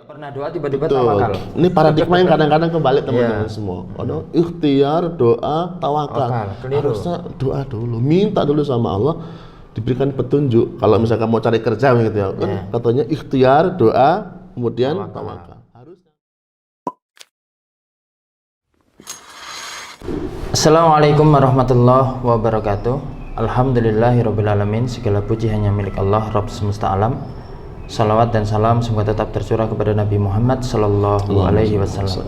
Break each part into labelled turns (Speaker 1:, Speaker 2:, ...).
Speaker 1: pernah doa tiba-tiba
Speaker 2: Betul.
Speaker 1: tawakal.
Speaker 2: Ini paradigma yang kadang-kadang kebalik teman-teman semua. Ono ikhtiar, doa, tawakal.
Speaker 1: Keliru.
Speaker 2: Harusnya doa dulu, minta dulu sama Allah diberikan petunjuk. Kalau misalkan mau cari kerja gitu ya, kan katanya ikhtiar, doa, kemudian tawakal. Harusnya.
Speaker 1: Assalamualaikum warahmatullahi wabarakatuh. Alhamdulillahirrabbilalamin. Segala puji hanya milik Allah, Rabb semesta alam. Salawat dan salam semoga tetap tercurah kepada Nabi Muhammad Sallallahu Alaihi Wasallam.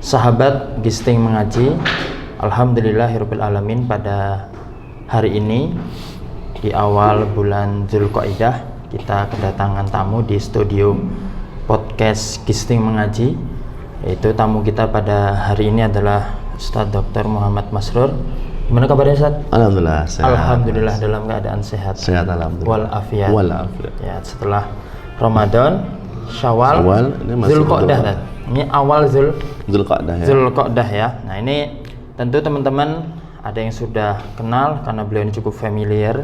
Speaker 1: Sahabat Gisting Mengaji, Alhamdulillahirrabbilalamin. Pada hari ini di awal bulan Dzulqa'dah, kita kedatangan tamu di studio podcast Gisting Mengaji. Yaitu tamu kita pada hari ini adalah Ustadz Dr. Muhammad Masrur. Gimana kabarnya Ustaz?
Speaker 2: Alhamdulillah sehat.
Speaker 1: Alhamdulillah dalam keadaan sehat.
Speaker 2: Sehat alhamdulillah.
Speaker 1: Walafiat.
Speaker 2: Walafiat.
Speaker 1: Ya, setelah Ramadan, Syawal,
Speaker 2: ini masih
Speaker 1: Dzulqa'dah. Ini awal
Speaker 2: Dzulqa'dah ya.
Speaker 1: Dzulqa'dah ya. Nah, ini tentu teman-teman ada yang sudah kenal karena beliau ini cukup familiar.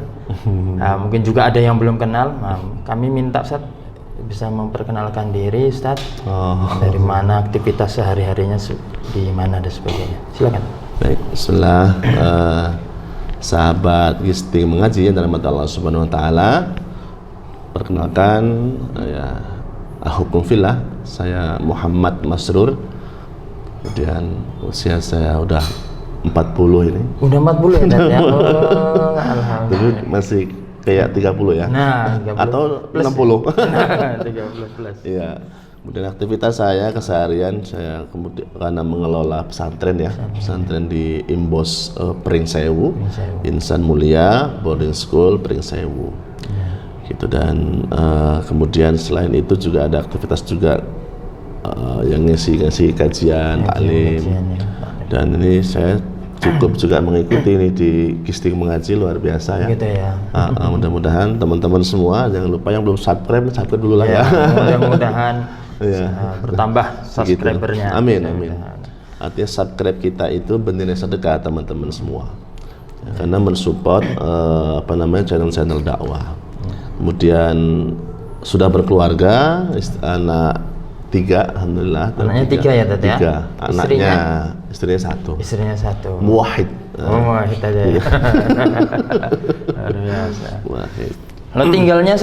Speaker 1: Nah, mungkin juga ada yang belum kenal. Nah, kami minta Ustaz bisa memperkenalkan diri Ustaz. Dari mana aktivitas sehari-harinya, di mana dan sebagainya. Silakan.
Speaker 2: Baik, bismillah. Sahabat Gisting Mengaji yang dalam mata Allah Subhanahu wa taala. Perkenalkan ya, hukum fillah, saya Muhammad Masrur. Kemudian usia saya udah 40 ini.
Speaker 1: Udah 40 ya, Dad, ya? Oh, alhamdulillah.
Speaker 2: Dulu masih kayak 30 ya.
Speaker 1: Nah, 30
Speaker 2: atau
Speaker 1: plus
Speaker 2: 60.
Speaker 1: Ya? 30 plus.
Speaker 2: Iya. Kemudian aktivitas saya keseharian saya kemudian karena mengelola pesantren ya, pesantren di Imbos Pringsewu, Insan Mulia Boarding School Pringsewu. Gitu, dan kemudian selain itu juga ada aktivitas juga yang ngisi kajian, taklim. Dan ini saya cukup juga mengikuti ini di Gisting Mengaji, luar biasa ya.
Speaker 1: Gitu ya.
Speaker 2: Mudah-mudahan teman-teman semua jangan lupa yang belum subscribe dulu lah ya.
Speaker 1: Mudah-mudahan bertambah subscribernya.
Speaker 2: Gitu. Amin. Artinya subscribe kita itu bernilai sedekah teman-teman semua. Ya, karena mensupport channel-channel dakwah. Kemudian sudah berkeluarga, anak 3, alhamdulillah.
Speaker 1: Anaknya 3 ya, Tat ya?
Speaker 2: 3. Anaknya, istrinya 1.
Speaker 1: Istrinya 1.
Speaker 2: Muwahhid.
Speaker 1: Muwahhid aja ya. Luar biasa.
Speaker 2: Muwahhid.
Speaker 1: Lo tinggalnya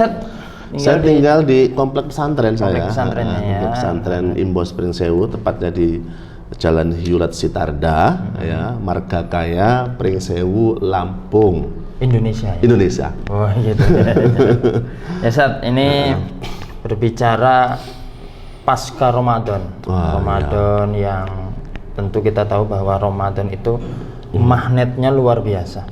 Speaker 2: Saya tinggal di komplek pesantren saya.
Speaker 1: Pesantrennya ya.
Speaker 2: Pesantren Imbos Pringsewu, tepatnya di Jalan Hiyulat Sitarda, ya, Marga Kaya, Pringsewu, Lampung.
Speaker 1: Indonesia. Ya?
Speaker 2: Indonesia.
Speaker 1: Oh gitu. Ya Sat, ini berbicara pasca Ramadan. Ramadan yang tentu kita tahu bahwa Ramadan itu magnetnya luar biasa.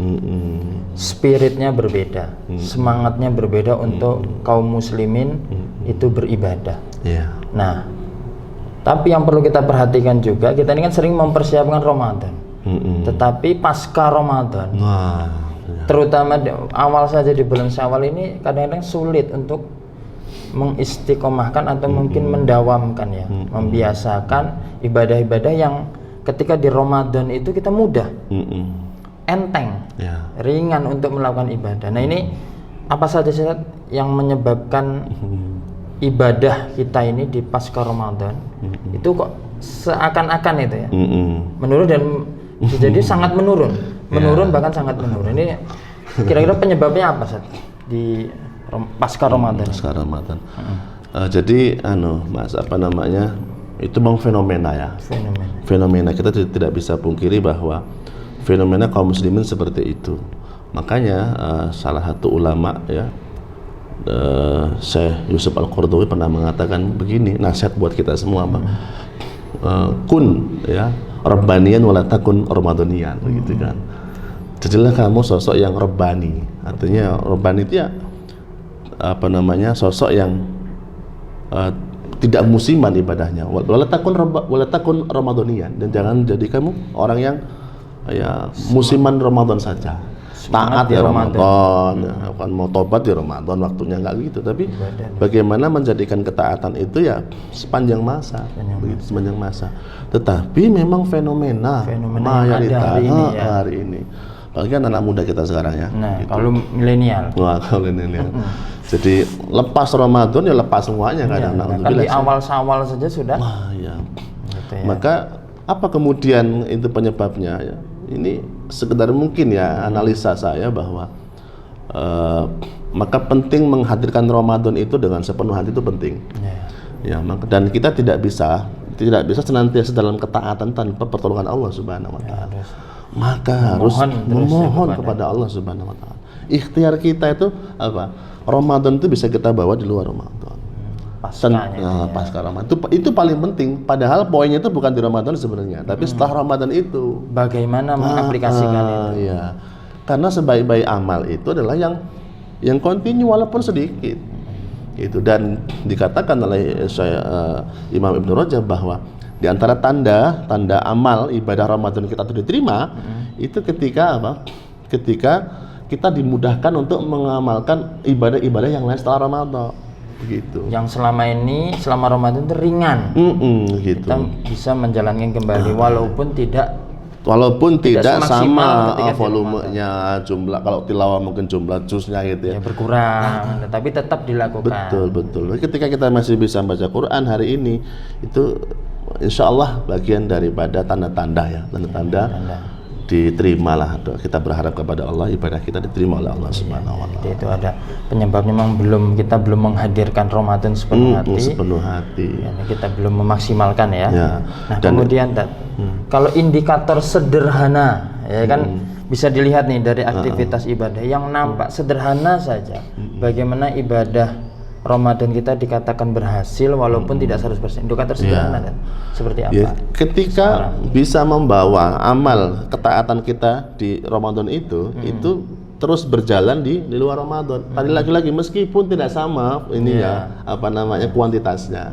Speaker 1: Spiritnya berbeda, semangatnya berbeda untuk kaum muslimin itu beribadah. Nah, tapi yang perlu kita perhatikan juga, kita ini kan sering mempersiapkan Ramadan. Tetapi pasca Ramadan, terutama awal saja di bulan Syawal ini kadang-kadang sulit untuk mengistiqomahkan atau mungkin mendawamkan ya, membiasakan ibadah-ibadah yang ketika di Ramadan itu kita mudah, enteng, ringan untuk melakukan ibadah. Nah, ini apa saja sih yang menyebabkan ibadah kita ini di pasca Ramadan itu kok seakan-akan itu ya menurun dan jadi sangat menurun, bahkan sangat menurun. Ini kira-kira penyebabnya apa Sat di pasca Ramadan?
Speaker 2: Pasca Ramadan. Jadi Mas, itu bang fenomena ya. Fenomena kita tidak bisa pungkiri bahwa fenomena kaum muslimin seperti itu. Makanya salah satu ulama ya, Syekh Yusuf Al-Qaradawi pernah mengatakan begini, nasihat buat kita semua, kun ya rabbaniyan wala takun ramadaniyan, begitu kan. Jadilah kamu sosok yang rabbani. Artinya rabbani itu ya sosok yang tidak musiman ibadahnya, wala takun ramadaniyan, dan jangan jadi kamu orang yang ya musiman Ramadan saja. Taat ya Ramadan, kan mau tobat di Ramadan waktunya, nggak gitu. Tapi bagaimana menjadikan ketaatan itu ya sepanjang masa, sepanjang masa. Tetapi memang fenomena mayoritas hari ini. Apalagi kan anak muda kita sekarang ya.
Speaker 1: Nah,
Speaker 2: gitu.
Speaker 1: kalau milenial.
Speaker 2: Wah, kalau milenial. Jadi lepas Ramadan ya lepas semuanya kadang.
Speaker 1: Kan di awal Syawal saja sudah.
Speaker 2: Wah, ya.
Speaker 1: Gitu ya.
Speaker 2: Maka apa kemudian itu penyebabnya ya? Ini sekedar mungkin ya analisa saya bahwa maka penting menghadirkan Ramadan itu dengan sepenuh hati itu penting. Ya, dan kita tidak bisa senantiasa dalam ketaatan tanpa pertolongan Allah Subhanahu wa taala. Maka harus memohon kepada Allah Subhanahu wa taala. Ikhtiar kita itu apa? Ramadan itu bisa kita bawa di luar Ramadan. Pasca Ramadan itu paling penting. Padahal poinnya itu bukan di Ramadan sebenarnya, tapi setelah Ramadan itu
Speaker 1: bagaimana mengaplikasikan itu.
Speaker 2: Ya. Karena sebaik-baik amal itu adalah yang kontinu walaupun sedikit. Itu dan dikatakan oleh Imam Ibnu Rajab bahwa di antara tanda amal ibadah Ramadan kita itu diterima itu ketika apa? Ketika kita dimudahkan untuk mengamalkan ibadah-ibadah yang lain setelah Ramadan. Begitu. Yang
Speaker 1: selama Ramadan itu ringan.
Speaker 2: Gitu.
Speaker 1: Kita bisa menjalankan kembali walaupun tidak
Speaker 2: sama volumenya, jumlah, kalau tilawah mungkin jumlah juznya gitu ya
Speaker 1: berkurang, tapi tetap dilakukan.
Speaker 2: Betul. Ketika kita masih bisa baca Quran hari ini, itu insya Allah bagian daripada tanda-tanda ya, tanda-tanda diterimalah. Kita berharap kepada Allah ibadah kita diterima oleh Allah Subhanahu wa taala.
Speaker 1: Itu ada penyebabnya, memang kita belum menghadirkan Ramadan sepenuh hati. Ya, kita belum memaksimalkan ya. Nah, dan kemudian kalau indikator sederhana ya kan bisa dilihat nih dari aktivitas ibadah yang nampak sederhana saja. Bagaimana ibadah Ramadan kita dikatakan berhasil walaupun tidak 100%. Indikator sederhana kan seperti apa? Ya,
Speaker 2: ketika bisa membawa amal ketaatan kita di Ramadan itu terus berjalan di luar Ramadan. Tadi lagi-lagi meskipun tidak sama ininya kuantitasnya.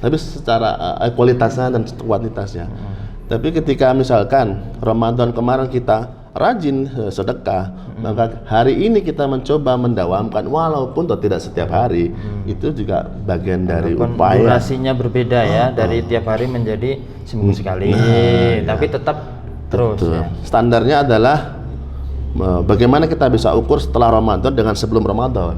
Speaker 2: Tapi secara kualitasnya dan kuantitasnya. Tapi ketika misalkan Ramadan kemarin kita rajin sedekah, maka hari ini kita mencoba mendawamkan walaupun tidak setiap hari, itu juga bagian dari upaya.
Speaker 1: Durasinya berbeda ya, dari tiap hari menjadi seminggu sekali, tapi tetap terus. Ya.
Speaker 2: Standarnya adalah bagaimana kita bisa ukur setelah Ramadan dengan sebelum Ramadan.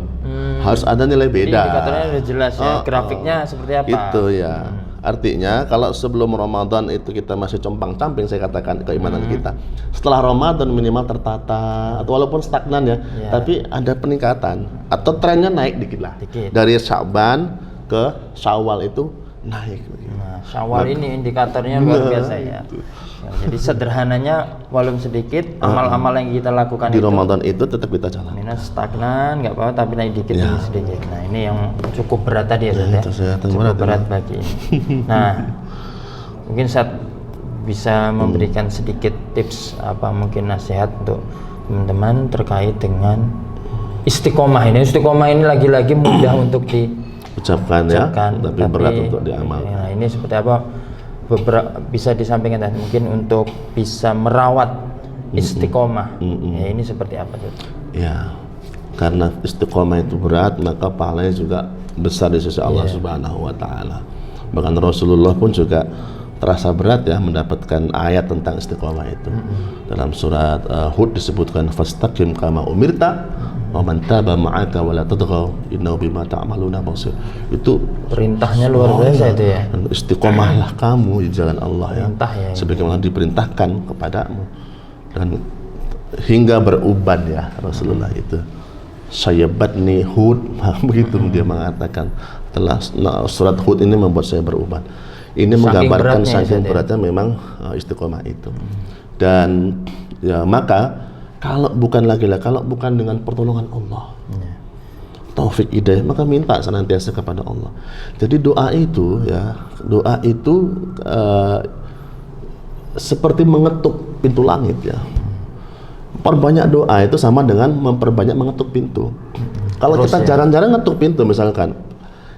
Speaker 2: Harus ada nilai beda.
Speaker 1: Indikatornya sudah jelas ya, grafiknya seperti apa?
Speaker 2: Itu ya. Artinya kalau sebelum Ramadan itu kita masih compang-camping, saya katakan keimanan kita. Setelah Ramadan minimal tertata atau walaupun stagnan ya, tapi ada peningkatan atau trennya naik dikit lah. Dari Sya'ban ke Syawal itu naik.
Speaker 1: Nah, Syawal ini indikatornya luar biasa ya. Jadi sederhananya walaupun sedikit amal-amal yang kita lakukan
Speaker 2: di Ramadan itu tetap kita jalan.
Speaker 1: Minus stagnan nggak apa-apa tapi naik dikit demi sedikit. Nah ini yang cukup berat tadi ya, cukup berat bagi ini. Nah mungkin saya bisa memberikan sedikit tips mungkin nasihat untuk teman-teman terkait dengan istiqomah ini. Istiqomah ini lagi-lagi mudah untuk
Speaker 2: diucapkan ya, tapi berat untuk diamalkan.
Speaker 1: Nah ini seperti apa? Bisa disampaikan dan mungkin untuk bisa merawat istiqomah. Ya, ini seperti apa tuh?
Speaker 2: Ya, karena istiqomah itu berat, maka pahalanya juga besar di sisi Allah Subhanahu wa taala. Bahkan Rasulullah pun juga terasa berat ya mendapatkan ayat tentang istiqomah itu. Dalam surat Hud disebutkan fastaqim kama umirta wa man taba ma'aka wa la tadghaw innahu bima ta'maluna basir. Itu
Speaker 1: perintahnya luar biasa itu ya.
Speaker 2: Istiqomahlah kamu di jalan Allah ya. Sebagaimana diperintahkan kepadamu. Dan hingga beruban ya Rasulullah itu. Sayyabatni Hud, begitu dia mengatakan. Surat Hud ini membuat saya beruban. Ini menggambarkan saking beratnya memang istiqomah itu. Dan ya maka kalau bukan dengan pertolongan Allah, taufik hidayah, maka minta senantiasa kepada Allah. Jadi doa itu seperti mengetuk pintu langit ya. Perbanyak doa itu sama dengan memperbanyak mengetuk pintu. Kalau kita jarang-jarang ngetuk pintu misalkan,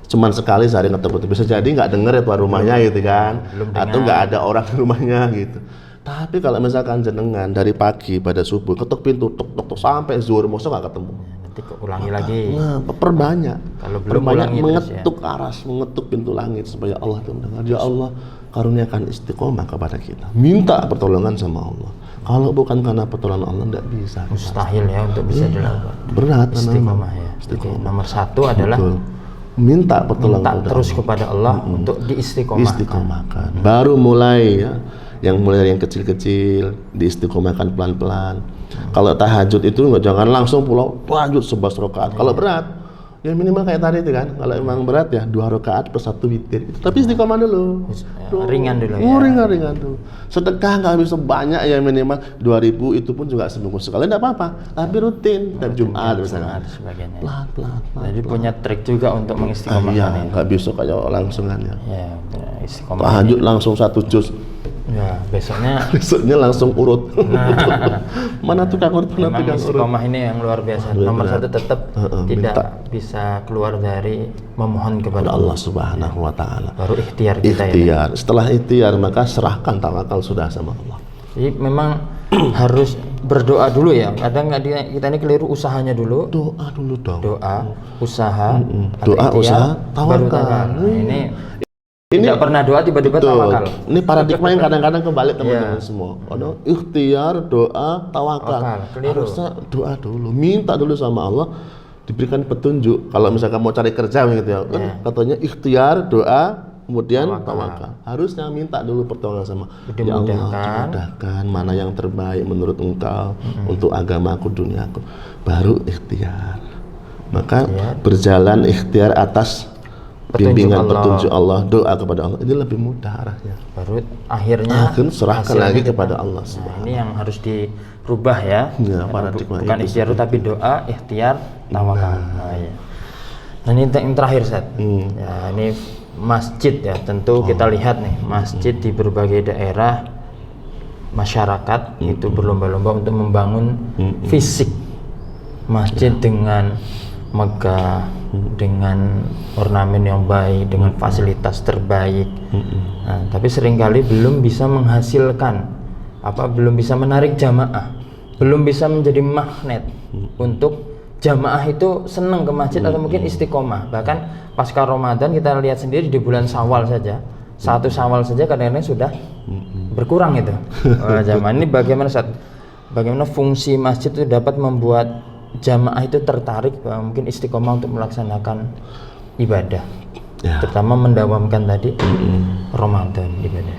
Speaker 2: cuman sekali sehari ngetuk pintu, bisa jadi nggak denger ya tuan rumahnya gitu kan, atau nggak ada orang di rumahnya gitu. Tapi kalau misalkan jenengan dari pagi pada subuh ketuk pintu tok sampai zuhur masa nggak ketemu,
Speaker 1: nanti ulangi lagi.
Speaker 2: Perbanyak.
Speaker 1: Kalau belum ulangi
Speaker 2: mengetuk mengetuk pintu langit supaya Allah itu mendengar. Ya Allah, karuniakan istiqomah kepada kita. Minta pertolongan sama Allah. Kalau bukan karena pertolongan Allah tidak bisa.
Speaker 1: Mustahil ya untuk bisa dilakukan.
Speaker 2: Berat
Speaker 1: istiqomah ya. Jadi nomor satu adalah
Speaker 2: minta pertolongan
Speaker 1: terus kepada Allah untuk
Speaker 2: diistiqomahkan. Baru mulai ya, yang kecil-kecil diistiqomahkan pelan-pelan. Kalau tahajud itu jangan langsung pulau tahajud 11 rakaat. Kalau berat ya minimal kayak tadi itu kan. Kalau emang berat ya 2 rakaat plus 1 witir. Tapi istiqomah dulu.
Speaker 1: Ringan dulu
Speaker 2: ringan dulu. Sedekah nggak bisa banyak ya, minimal 2.000 itu pun juga seminggu sekali enggak apa-apa. Tapi rutin dan Jumat misalnya. Pelan-pelan.
Speaker 1: Jadi punya trik juga untuk mengistiqomahkan.
Speaker 2: Iya, nggak bisa kayak langsungan ya.
Speaker 1: Ya, istiqomah.
Speaker 2: Tahajud langsung 1 juz.
Speaker 1: Ya,
Speaker 2: besoknya langsung urut. Mana tukang urut?
Speaker 1: Memang istiqomah ini yang luar biasa. Nomor satu tetap tidak bisa keluar dari memohon kepada
Speaker 2: Allah Subhanahu wa taala.
Speaker 1: Baru ikhtiar kita
Speaker 2: ya. Setelah ikhtiar maka serahkan tawakal sudah sama Allah.
Speaker 1: Jadi memang harus berdoa dulu ya. Kadang kita ini keliru usahanya dulu.
Speaker 2: Doa dulu dong.
Speaker 1: Doa, usaha,
Speaker 2: doa, usaha, tawakal.
Speaker 1: Ini tidak pernah doa tiba-tiba tawakal.
Speaker 2: Ini paradigma yang kadang-kadang kebalik teman-teman semua. Kalau ikhtiar, doa, tawakal. Harusnya doa dulu, minta dulu sama Allah diberikan petunjuk. Kalau misalkan mau cari kerja gitu ya, katanya ikhtiar, doa, kemudian tawakal. Harusnya minta dulu pertolongan sama ya Allah, mudahkan mana yang terbaik menurut Engkau untuk agamaku, duniaku. Baru ikhtiar. Maka berjalan ikhtiar atas bimbingan petunjuk Allah, doa kepada Allah, ini lebih mudah arahnya.
Speaker 1: Baru akhirnya
Speaker 2: serahkan lagi kepada Allah.
Speaker 1: Ini yang harus dirubah ya. Bukan ikhtiar tapi doa, ikhtiar, tawakal. Nah ini yang terakhir Ustaz. Ya, ini masjid ya. Tentu kita lihat nih, masjid di berbagai daerah masyarakat itu berlomba-lomba untuk membangun fisik masjid dengan megah, dengan ornamen yang baik, dengan fasilitas terbaik. Nah, tapi seringkali belum bisa menghasilkan belum bisa menarik jamaah, belum bisa menjadi magnet untuk jamaah itu senang ke masjid atau mungkin istiqomah. Bahkan pasca Ramadan kita lihat sendiri di bulan Syawal saja, 1 Syawal saja kadang-kadang sudah berkurang itu jamaah. Ini bagaimana fungsi masjid itu dapat membuat jamaah itu tertarik mungkin istiqomah untuk melaksanakan ibadah, terutama mendawamkan tadi Ramadan ibadah.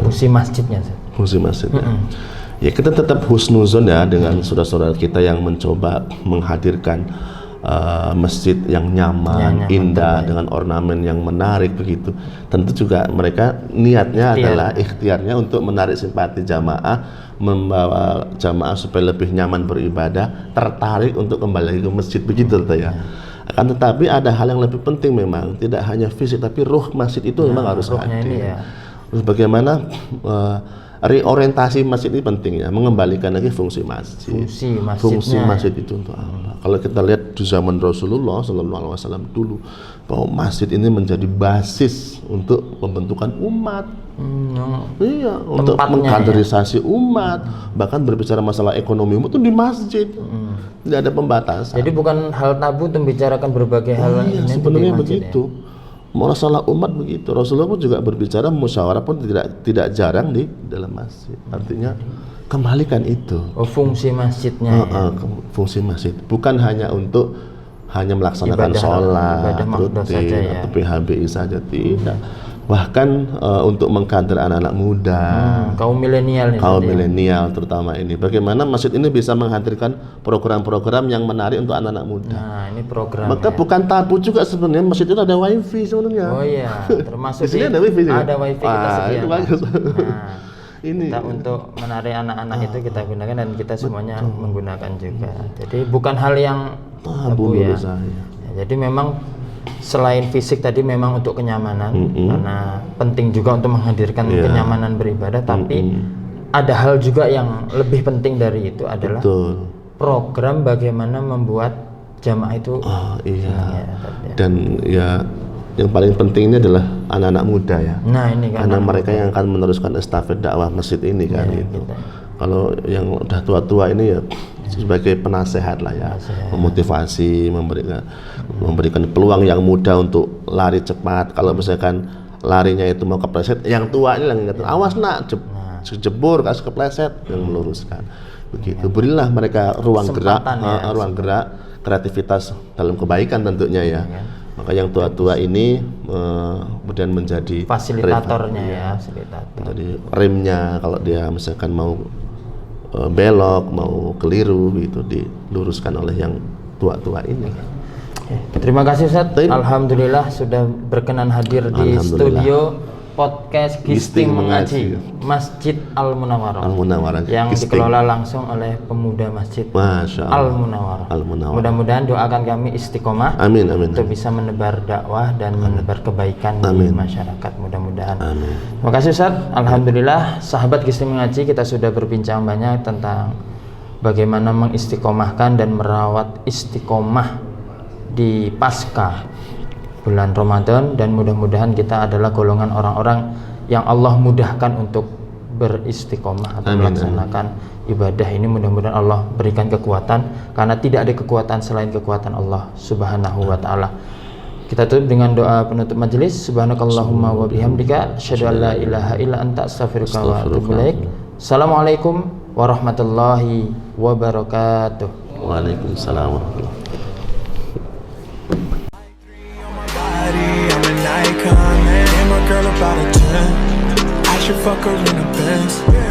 Speaker 1: Fungsi masjidnya.
Speaker 2: Ya kita tetap husnuzon ya dengan saudara-saudara kita yang mencoba menghadirkan masjid yang nyaman, indah, dengan ornamen yang menarik begitu. Tentu juga mereka niatnya adalah ikhtiarnya untuk menarik simpati jamaah, membawa jamaah supaya lebih nyaman beribadah, tertarik untuk kembali lagi ke masjid begitu ya. Akan tetapi ada hal yang lebih penting memang, tidak hanya fisik tapi ruh masjid itu memang harus hadir. Terus bagaimana reorientasi masjid ini penting ya, mengembalikan lagi fungsi masjid. Fungsi masjid itu untuk Allah. Kalau kita lihat di zaman Rasulullah SAW dulu, bahwa masjid ini menjadi basis untuk pembentukan umat. Untuk mengkaderisasi umat, bahkan berbicara masalah ekonomi umat itu di masjid. Tidak ada pembatasan.
Speaker 1: Jadi bukan hal tabu untuk membicarakan berbagai hal ini.
Speaker 2: Sebenarnya begitu. Masalah umat begitu. Rasulullah pun juga berbicara musyawarah pun tidak jarang di dalam masjid. Artinya kembalikan itu.
Speaker 1: Fungsi masjidnya.
Speaker 2: Fungsi masjid bukan hanya untuk melaksanakan sholat rutin atau PHBI saja, tidak. Bahkan untuk mengkader anak-anak muda,
Speaker 1: kaum milenial
Speaker 2: terutama ini. Bagaimana masjid ini bisa menghadirkan program-program yang menarik untuk anak-anak muda.
Speaker 1: Nah, ini program.
Speaker 2: Maka bukan tabu juga sebenarnya masjid itu ada wifi sebenarnya.
Speaker 1: Oh iya, termasuk
Speaker 2: di sini ada wifi.
Speaker 1: Ada wifi kita sediakan.
Speaker 2: Itu bagus. Ini
Speaker 1: kita untuk menarik anak-anak itu kita gunakan dan kita semuanya menggunakan juga. Jadi bukan hal yang tabu ya. Jadi memang selain fisik tadi memang untuk kenyamanan, karena penting juga untuk menghadirkan kenyamanan beribadah, tapi ada hal juga yang lebih penting dari itu adalah program bagaimana membuat jamaah itu
Speaker 2: dan ya yang paling penting ini adalah anak-anak muda ya.
Speaker 1: Nah ini kan
Speaker 2: karena mereka yang akan meneruskan estafet dakwah masjid ini kan itu. Kalau yang udah tua-tua ini ya sebagai penasehat lah ya, memotivasi, memberikan peluang yang muda untuk lari cepat. Kalau misalkan larinya itu mau kepleset, yang tua ini yang ingat, awas nak, jebur, kasih kepleset, yang meluruskan. Begitu. Berilah mereka ruang gerak, kreativitas dalam kebaikan tentunya ya. Maka yang tua-tua ini kemudian menjadi
Speaker 1: fasilitatornya ya, fasilitator.
Speaker 2: Jadi remnya kalau dia misalkan mau belok, mau keliru itu diluruskan oleh yang tua-tua ini.
Speaker 1: Terima kasih Ustaz. Alhamdulillah sudah berkenan hadir di studio podcast Gisting Mengaji Masjid Al-Munawwarah yang dikelola langsung oleh pemuda Masjid Al-Munawwarah. Mudah-mudahan doakan kami istiqomah.
Speaker 2: Amin, amin.
Speaker 1: Untuk bisa menebar dakwah dan menebar kebaikan di masyarakat. Mudah-mudahan. Terima kasih Ustaz. Alhamdulillah sahabat Gisting Mengaji, kita sudah berbincang banyak tentang bagaimana mengistiqomahkan dan merawat istiqomah di pasca bulan Ramadan, dan mudah-mudahan kita adalah golongan orang-orang yang Allah mudahkan untuk beristiqomah atau melaksanakan ibadah ini. Mudah-mudahan Allah berikan kekuatan, karena tidak ada kekuatan selain kekuatan Allah Subhanahu wa taala. Kita tutup dengan doa penutup majelis. Subhanakallahumma wa bihamdika asyhadu an la ilaha illa anta astaghfiruka wa atubu ilaik. Assalamualaikum warahmatullahi wabarakatuh.
Speaker 2: Waalaikumsalam warahmatullahi.
Speaker 3: I'm an icon, man. And my girl about a 10. I should fuck her in a Benz.